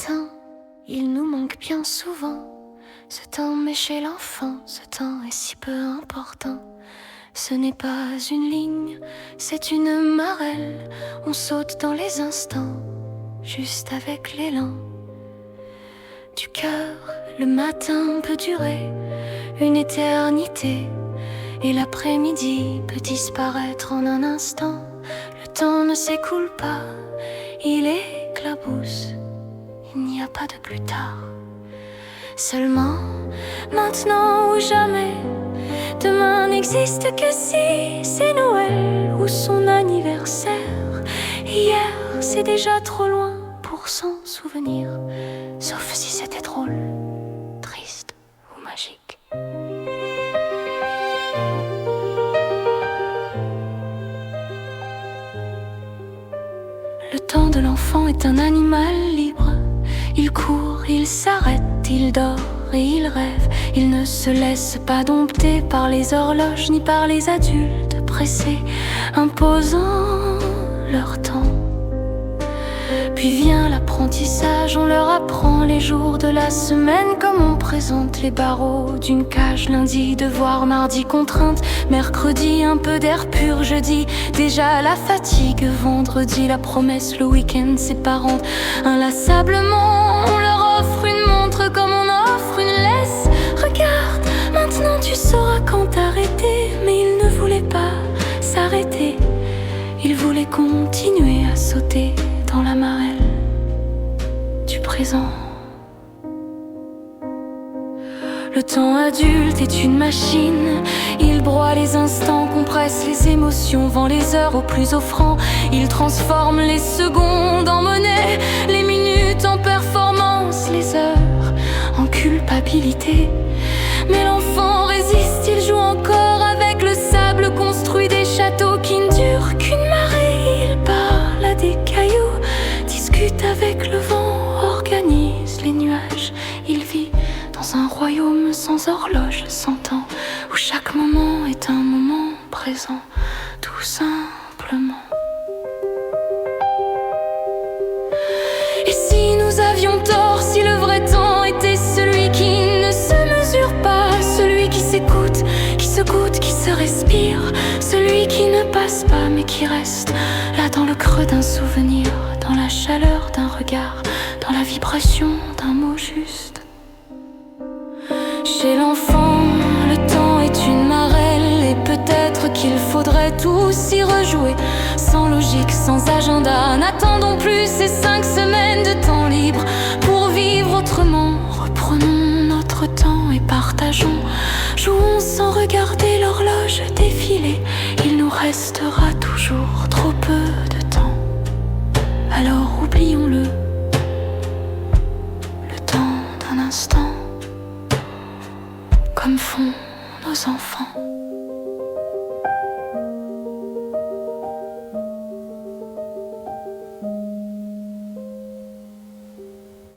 temps, il nous manque bien souvent. Ce temps, mais chez l'enfant, ce temps est si peu important. Ce n'est pas une ligne, c'est une marelle. On saute dans les instants, juste avec l'élan du cœur. Le matin peut durer une éternité, et l'après-midi peut disparaître en un instant. Le temps ne s'écoule pas, il éclabousse, il n'y a pas de plus tard. Seulement, maintenant ou jamais, demain n'existe que si c'est Noël ou son anniversaire. Hier, c'est déjà trop loin pour s'en souvenir, sauf si c'était drôle, triste ou magique. Le temps de l'enfant est un animal libre. Il court, il s'arrête, il dort et il rêve. Il ne se laisse pas dompter par les horloges ni par les adultes pressés, imposant leur temps. Puis vient l'apprentissage, on leur apprend les jours de la semaine, comme on présente les barreaux d'une cage. Lundi, devoir, mardi, contrainte, mercredi, un peu d'air pur, jeudi, déjà la fatigue, vendredi, la promesse, le week-end, ses parents, inlassablement, on leur offre une montre comme on offre une laisse. Regarde, maintenant tu sauras quand t'arrêter. Mais il ne voulait pas s'arrêter, il voulait continuer à sauter dans la marelle du présent. Le temps adulte est une machine. Il broie les instants, compresse les émotions, vend les heures au plus offrant. Il transforme les secondes en monnaie, les minutes en performance, les heures en culpabilité. Mais l'enfant résiste, il joue encore avec le sable, construit des châteaux qui ne durent qu'une marée. Il parle à des cailloux, discute avec le vent, organise les nuages. Il vit dans un royaume sans horloge, sans temps, où chaque moment est un moment présent, tout simplement. Et si nous avions tort, si le vrai temps était celui qui ne se mesure pas, celui qui s'écoute, qui se goûte, qui se respire, celui qui ne passe pas mais qui reste là dans le creux d'un souvenir, dans la chaleur d'un regard, dans la vibration d'un mot juste. Chez l'enfant, le temps est une marelle, et peut-être qu'il faudrait tous y rejouer, sans logique, sans agenda. N'attendons plus ces 5 semaines de temps libre pour vivre autrement. Reprenons notre temps et partageons, jouons sans regarder l'horloge défiler. Il nous restera toujours trop peu de temps, alors oublions-le, le temps d'un instant, comme font nos enfants.